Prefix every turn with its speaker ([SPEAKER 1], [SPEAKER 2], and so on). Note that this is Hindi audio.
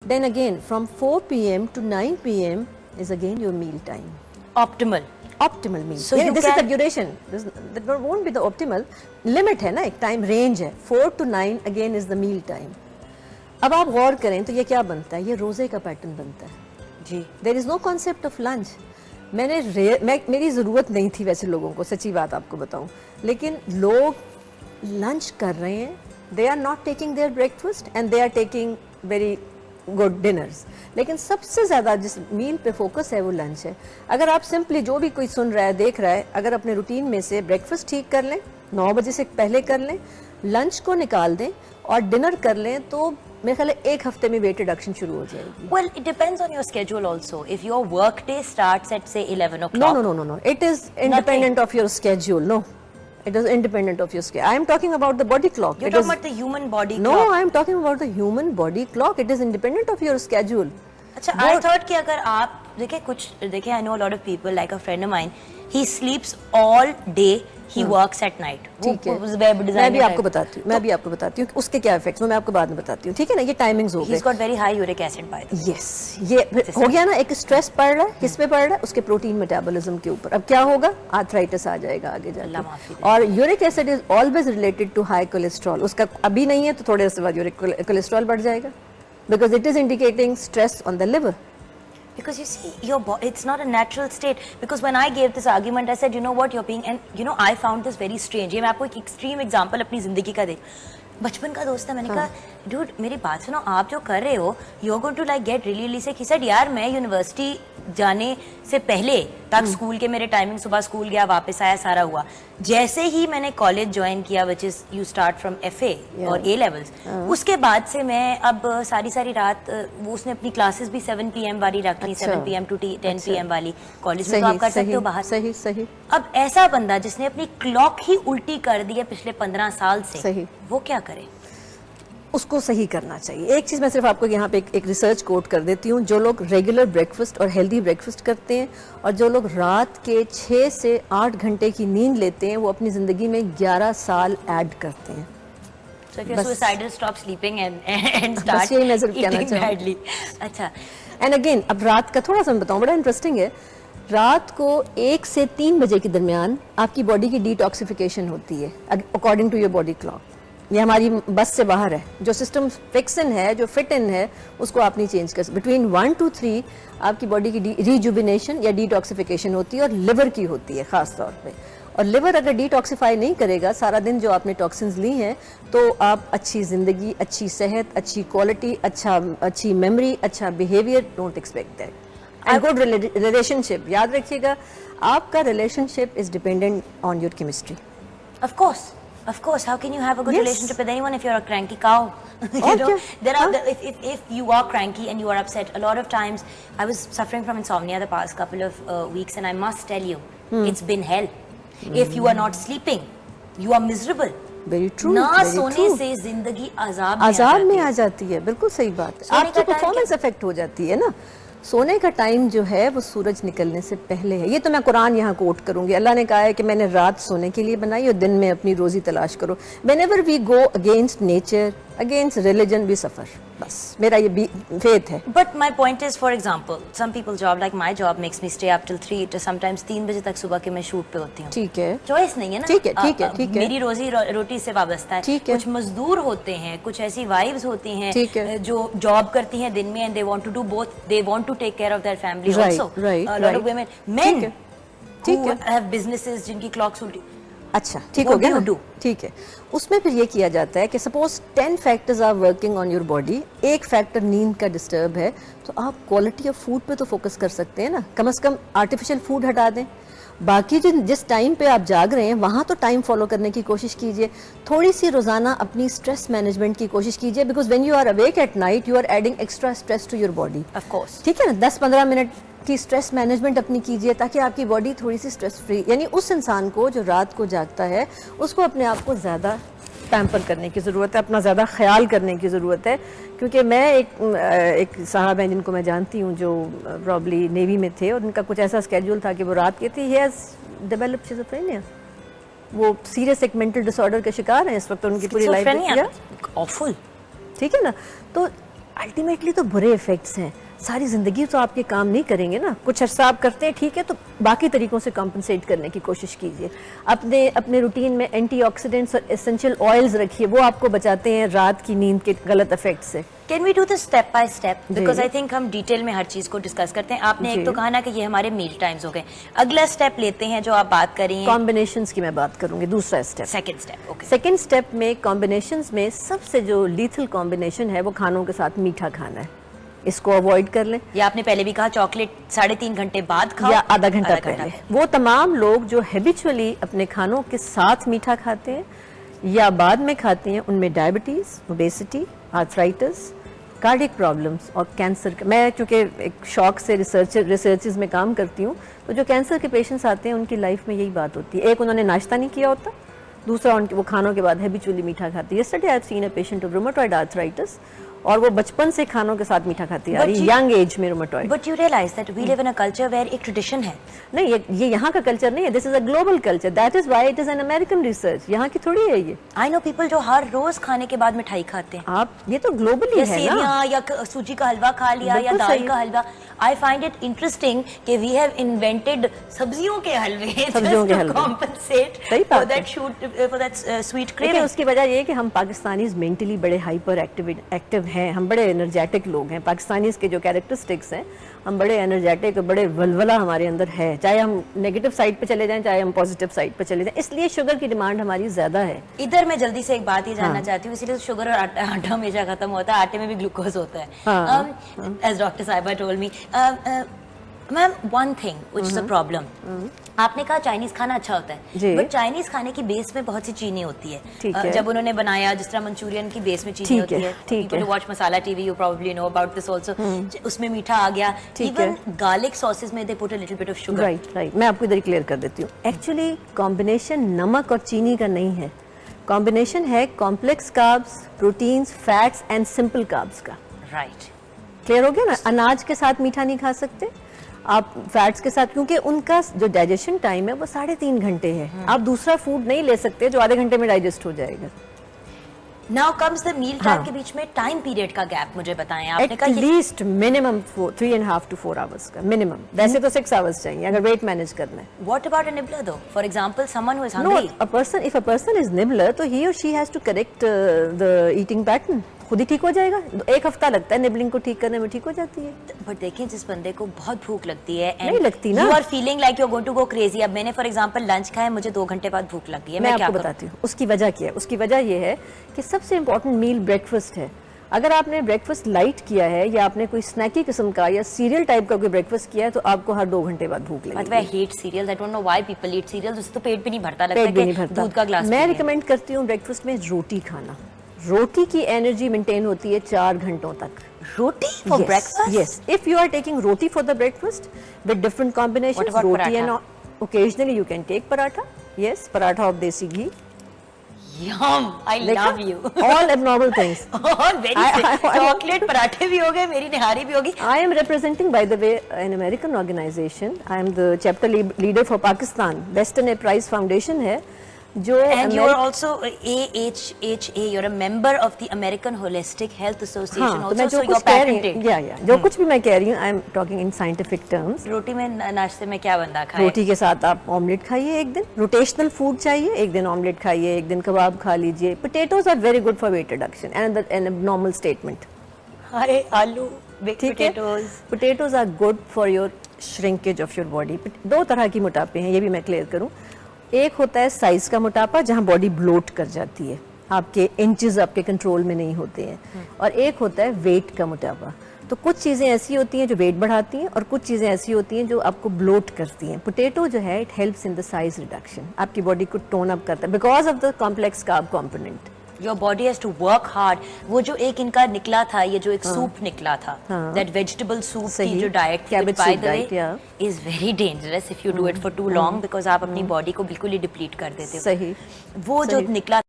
[SPEAKER 1] Then again, from 4 p.m. to 9 p.m. is again your meal time.
[SPEAKER 2] Optimal.
[SPEAKER 1] Optimal meal.
[SPEAKER 2] So
[SPEAKER 1] this is the duration. That won't be the optimal. Limit है ना, एक time range है. 4 to 9 again is the meal time. अब आप गौर करें तो ये क्या बनता है? ये रोजे का पैटर्न बनता है
[SPEAKER 2] जी.
[SPEAKER 1] There is no concept of lunch. मेरी ज़रूरत नहीं थी वैसे लोगों को, सच्ची बात आपको बताऊं, लेकिन लोग लंच कर रहे हैं. They are not taking their breakfast and they are taking very good dinners. लेकिन सबसे ज़्यादा जिस मील पे फोकस है वो लंच है. अगर आप सिंपली, जो भी कोई सुन रहा है देख रहा है, अगर अपने रूटीन में से ब्रेकफास्ट ठीक कर लें, 9 बजे से पहले कर लें, लंच को निकाल दें और डिनर कर लें, तो मेरे ख्याल है एक हफ्ते में वेट रिडक्शन शुरू हो जाएगी.
[SPEAKER 2] Well, it depends on your schedule also. If your work day starts at say 11 o'clock.
[SPEAKER 1] No. It is independent of your schedule. No. It is independent of your schedule. I am talking about the body clock.
[SPEAKER 2] You're talking about the human body clock.
[SPEAKER 1] No, I am talking about the human body clock. It is independent of your schedule.
[SPEAKER 2] अच्छा, I thought कि अगर आप देखिए, I know a lot of people, like a friend of mine, he sleeps all day, he works at night.
[SPEAKER 1] ठीक है, मैं भी आपको बताती हूँ कि उसके क्या इफेक्ट्स, मैं आपको बाद में बताती हूँ, ठीक है ना. ये टाइमिंग्स हो गए.
[SPEAKER 2] He's got very high uric acid by the way.
[SPEAKER 1] Yes, ये हो गया ना. एक स्ट्रेस पड़ रहा है, किस पे पड़ रहा है? उसके प्रोटीन मेटाबॉलिज्म के ऊपर. अब क्या होगा? आर्थराइटिस आ जाएगा आगे जाके. और uric acid is always related to high cholesterol. उसका अभी नहीं है तो थोड़े देर बाद यूरिक कोलेस्ट्रॉल बढ़ जाएगा, because it is indicating stress on the liver.
[SPEAKER 2] Because you see, your body, it's not a natural state. Because when I gave this argument, I said, you know what, you're being, and you know, I found this very strange. ये मैं आपको एक extreme example अपनी जिंदगी का दे. बचपन का दोस्त है, मैंने कहा, dude, मेरी बात सुनो, आप जो कर रहे हो, you're going to like get really sick. He said, यार मैं यूनिवर्सिटी जाने से पहले तक स्कूल के मेरे टाइमिंग, सुबह स्कूल गया, वापस आया, सारा हुआ. जैसे ही मैंने कॉलेज ज्वाइन किया, which is you start from FA और A levels, उसके बाद से मैं अब सारी रात, वो उसने अपनी क्लासेस भी 7 PM वाली रख ली, 7 PM to 10 PM वाली. कॉलेज में तो आप कर सकते हो बाहर.
[SPEAKER 1] सही.
[SPEAKER 2] अब ऐसा बंदा जिसने अपनी क्लॉक ही उल्टी कर दी है पिछले 15 साल से, वो क्या करे?
[SPEAKER 1] उसको सही करना चाहिए. एक चीज़ मैं सिर्फ आपको यहाँ पे एक रिसर्च कोट कर देती हूँ. जो लोग रेगुलर ब्रेकफास्ट और हेल्दी ब्रेकफास्ट करते हैं और जो लोग रात के 6 से 8 घंटे की नींद लेते हैं, वो अपनी ज़िंदगी में 11 साल ऐड करते हैं.
[SPEAKER 2] So if you're suicidal, stop sleeping and start eating badly. अच्छा.
[SPEAKER 1] And again, अब रात का थोड़ा सा मैं बताऊँ, बड़ा इंटरेस्टिंग है. रात को 1 से 3 बजे के दरमियान आपकी बॉडी की डिटॉक्सिफिकेशन होती है according to your body clock. ये हमारी बस से बाहर है. जो सिस्टम फिक्स इन है, जो फिट इन है, उसको आप नहीं चेंज कर सकते. बिटवीन 1 to 3 आपकी बॉडी की रिजुबिनेशन या डिटॉक्सिफिकेशन होती है, और लिवर की होती है ख़ास तौर पे. और लिवर अगर डिटॉक्सिफाई नहीं करेगा सारा दिन जो आपने टॉक्सिन्स ली हैं, तो आप अच्छी ज़िंदगी, अच्छी सेहत, अच्छी क्वालिटी, अच्छी मेमोरी, अच्छा behaviour don't expect that. And good relationship, याद रखिएगा, आपका relationship is dependent on your chemistry.
[SPEAKER 2] Of course, how can you have a good relationship with anyone if you're a cranky cow? You know, if you are cranky and you are upset, a lot of times, I was suffering from insomnia the past couple of weeks, and I must tell you, it's been hell. If you are not sleeping, you are miserable.
[SPEAKER 1] Very true.
[SPEAKER 2] ना सोने से जिंदगी अजाब में
[SPEAKER 1] आ जाती है. बिल्कुल सही बात है. आपकी परफॉर्मेंस अफेक्ट हो जाती है ना. सोने का टाइम जो है वो सूरज निकलने से पहले है. ये तो मैं कुरान यहाँ कोट करूंगी. अल्लाह ने कहा है कि मैंने रात सोने के लिए बनाई और दिन में अपनी रोजी तलाश करो. Whenever we go against nature, against religion, we suffer. बस मेरा ये फेथ है.
[SPEAKER 2] But my point is, for example, some people's job, like my job, makes me stay up till 3 to sometimes 3 बजे तक सुबह के मैं शूट पे होती हूँ. ठीक है. चॉइस नहीं है ना. ठीक है. मेरी रोजी रोटी से वाबस्ता है. कुछ मजदूर होते हैं, कुछ ऐसी वाइव्स होती हैं जो जॉब करती हैं दिन में, and they want to do both. They want to take care of their family also. A lot of women, men who have businesses जिनकी clocks उल्टी.
[SPEAKER 1] अच्छा, ठीक हो गया ना. ठीक है. उसमें फिर ये किया जाता है कि suppose 10 factors are working on your body, एक फैक्टर नींद का डिस्टर्ब है, तो आप क्वालिटी ऑफ फूड पे तो फोकस कर सकते हैं ना. कम से कम आर्टिफिशियल फूड हटा दें. बाकी जिस टाइम पे आप जाग रहे हैं वहाँ तो टाइम फॉलो करने की कोशिश कीजिए. थोड़ी सी रोजाना अपनी स्ट्रेस मैनेजमेंट की कोशिश कीजिए, because when you are awake at night you are adding extra stress to your body. Of course. ठीक है ना. 10-15 मिनट की स्ट्रेस मैनेजमेंट अपनी कीजिए, ताकि आपकी बॉडी थोड़ी सी स्ट्रेस फ्री, यानी उस इंसान को जो रात को जागता है उसको अपने आप को ज़्यादा पैम्पर करने की ज़रूरत है, अपना ज़्यादा ख्याल करने की ज़रूरत है. क्योंकि मैं एक साहब हैं जिनको मैं जानती हूँ जो प्रॉब्ली नेवी में थे, और उनका कुछ ऐसा स्केड्यूल था कि वो रात के थे. He has developed schizophrenia. वो सीरियस एक मेंटल डिसऑर्डर के शिकार हैं इस वक्त. उनकी पूरी लाइफ ऑफुल. ठीक है ना. तो अल्टीमेटली तो बुरे इफेक्ट्स हैं, सारी ज़िंदगी तो आपके काम नहीं करेंगे ना। कुछ अर्सा आप करते हैं ठीक है, तो बाकी तरीक़ों से कॉम्पनसेट करने की कोशिश कीजिए। अपने रूटीन में एंटीऑक्सीडेंट्स और एसेंशियल ऑयल्स रखिए, वो आपको बचाते हैं रात की नींद के गलत इफेक्ट से।
[SPEAKER 2] Can we do this step by step, because I think हम डिटेल में हर चीज को डिस्कस करते हैं। आपने एक तो कहा ना कि ये हमारे मील टाइम्स हो गए, अगला स्टेप लेते हैं जो आप बात कर रही हैं,
[SPEAKER 1] कॉम्बिनेशंस की मैं बात करूंगी, दूसरा step,
[SPEAKER 2] second step. Okay,
[SPEAKER 1] second step में कॉम्बिनेशंस में सबसे जो लीथल कॉम्बिनेशन है वो खानों के साथ मीठा खाना है। इसको अवॉइड कर लें,
[SPEAKER 2] या आपने पहले भी कहा चॉकलेट 3.5 घंटे बाद खाओ
[SPEAKER 1] या आधा घंटा पहले। वो तमाम लोग जो हैबिचुअली अपने खानों के साथ मीठा खाते हैं या बाद में खाते हैं, उनमें diabetes, obesity, arthritis, cardiac problems और कैंसर। मैं चूँकि एक शौक से रिसर्चेस में काम करती हूँ, तो जो कैंसर के पेशेंट्स आते हैं उनकी लाइफ में यही बात होती है। एक, उन्होंने नाश्ता नहीं किया होता, दूसरा उनके वो खानों के बाद हैबिचुअली मीठा खाती है। Yesterday I have seen a patient of rheumatoid arthritis, और वो बचपन से खानों के साथ मीठा खाती है, यंग एज में rheumatoid.
[SPEAKER 2] But you realise that we live in a culture where एक ट्रेडिशन है।
[SPEAKER 1] नहीं, ये यहाँ का कल्चर नहीं है, this is a global culture, that is why it is an American research, यहाँ की थोड़ी है ये।
[SPEAKER 2] आई नो पीपल जो हर रोज खाने के बाद मिठाई खाते हैं,
[SPEAKER 1] आप ये तो ग्लोबली है ना,
[SPEAKER 2] सेवियां या सूजी का हलवा खा लिया या दाल का हलवा। आई फाइंड इट इंटरेस्टिंग कि वी हैव इन्वेंटेड सब्जियों के हलवे,
[SPEAKER 1] सब्जियों के हलवे,
[SPEAKER 2] compensate for that sweet craving.
[SPEAKER 1] उसकी वजह ये है कि हम पाकिस्तानीज मेंटली बड़े हाइपर एक्टिव हैं, हम बड़े एनर्जेटिक लोग हैं। पाकिस्तानीज के जो कैरेक्टरिस्टिक्स हैं, हम बड़े एनर्जेटिक, बड़े वलवला हमारे अंदर है, चाहे हम नेगेटिव साइड पे चले जाएं चाहे हम पॉजिटिव साइड पे चले जाएं, इसलिए शुगर की डिमांड हमारी ज्यादा है।
[SPEAKER 2] इधर मैं जल्दी से एक बात ये जानना चाहती हूँ, इसीलिए शुगर और आटा हमेशा खत्म होता है, आटे में भी ग्लूकोज होता है, एज डॉक्टर साहिबा told me. Ma'am, one thing which is a problem, आपने कहा चाइनीज खाना अच्छा होता है, बट चाइनीज खाने की बेस में बहुत सी चीनी होती है। जब उन्होंने बनाया, जिस तरह मंचूरियन की बेस में चीनी होती है, people watch masala TV, you probably know about this also, उसमें मीठा आ गया। इवन गार्लिक सॉसेस में they put a little bit of sugar.
[SPEAKER 1] Right, मैं आपको इधर क्लियर कर देती हूँ। एक्चुअली कॉम्बिनेशन नमक और चीनी का नहीं है, कॉम्बिनेशन है complex carbs, proteins, fats and simple carbs का।
[SPEAKER 2] राइट,
[SPEAKER 1] क्लियर हो गया ना। अनाज के साथ मीठा नहीं खा सकते आप, फैट्स के साथ, क्योंकि उनका जो डाइजेशन टाइम है वो 3.5 घंटे है। आप दूसरा फूड नहीं ले सकते जो आधे घंटे में डाइजेस्ट हो जाएगा।
[SPEAKER 2] Now comes the meal time के बीच में टाइम पीरियड का गैप मुझे बताएं। आपने कहा
[SPEAKER 1] एटलीस्ट मिनिमम 3.5 to 4 आवर्स का मिनिमम, वैसे तो 6 आवर्स चाहिए अगर वेट मैनेज करना है।
[SPEAKER 2] What about a nibbler though, for example someone who is
[SPEAKER 1] no,
[SPEAKER 2] hungry,
[SPEAKER 1] if a person is nibbler तो ही और she has to correct the eating pattern, खुद ही ठीक हो जाएगा। 1 हफ्ता लगता है निबलिंग को ठीक करने में, ठीक हो जाती है।
[SPEAKER 2] बट देखिए, जिस बंदे को बहुत भूख लगती है,
[SPEAKER 1] नहीं लगती ना,
[SPEAKER 2] you are feeling like you are going to go crazy. अब मैंने फॉर एग्जांपल लंच खाया, मुझे 2 घंटे बाद भूख लग गई है,
[SPEAKER 1] मैं आपको बताती हूँ उसकी वजह क्या है। उसकी वजह ये है कि सबसे इंपॉर्टेंट मील ब्रेकफास्ट है। अगर आपने ब्रेकफास्ट लाइट किया है या आपने कोई स्नैकी किस्म का या सीरियल टाइप का कोई ब्रेकफास्ट किया है, तो आपको हर 2 घंटे बाद भूख लगेगी।
[SPEAKER 2] I hate cereals, I don't know why people eat cereals, उससे तो पेट भी नहीं भरता, लगता है कि दूध का ग्लास।
[SPEAKER 1] मैं रिकमेंड करती हूँ ब्रेकफास्ट में रोटी खाना। रोटी की एनर्जी मेंटेन होती है 4 घंटों तक।
[SPEAKER 2] Roti for breakfast?
[SPEAKER 1] Yes, if you are taking roti for the breakfast with different combinations, roti and occasionally you can take paratha. Yes, paratha of desi ghee.
[SPEAKER 2] Yum, I love you.
[SPEAKER 1] All abnormal things.
[SPEAKER 2] All very chocolate पराठे भी हो गए, मेरी निहारी भी होगी।
[SPEAKER 1] I am representing, by the way, an American organization. I am the chapter leader for Pakistan. Western Prize Foundation है जो,
[SPEAKER 2] and you are also AHHA, you're a member of the American Holistic Health Association also, so you're patented.
[SPEAKER 1] जो कुछ भी मैं कह रही हूँ, I am talking in scientific terms.
[SPEAKER 2] रोटी में नाश्ते में क्या बंदा खाए?
[SPEAKER 1] रोटी के साथ आप ऑमलेट खाइए एक दिन, रोटेशनल फूड चाहिए, एक दिन ऑमलेट खाइए, एक दिन कबाब खा लीजिए। Potatoes are very good for weight reduction and an abnormal statement.
[SPEAKER 2] अरे आलू,
[SPEAKER 1] potatoes are good for your shrinkage of your body. 2 तरह की मोटापे हैं, ये भी मैं क्लियर करूँ। एक होता है साइज का मोटापा, जहां बॉडी ब्लोट कर जाती है, आपके इंचेस आपके कंट्रोल में नहीं होते हैं, और एक होता है वेट का मोटापा। तो कुछ चीज़ें ऐसी होती हैं जो वेट बढ़ाती हैं और कुछ चीज़ें ऐसी होती हैं जो आपको ब्लोट करती हैं। पोटैटो जो है, it helps in the size reduction, आपकी बॉडी को टोन अप करता है because of the complex carb component.
[SPEAKER 2] Your body has to work hard. वो जो एक इनका निकला था, ये जो एक सूप निकला था, that vegetable soup की जो डाइट थी, by the way, is very dangerous if you do it for too long, because आप अपनी बॉडी को बिल्कुल ही डिप्लीट कर देते हो।
[SPEAKER 1] सही,
[SPEAKER 2] वो जो निकला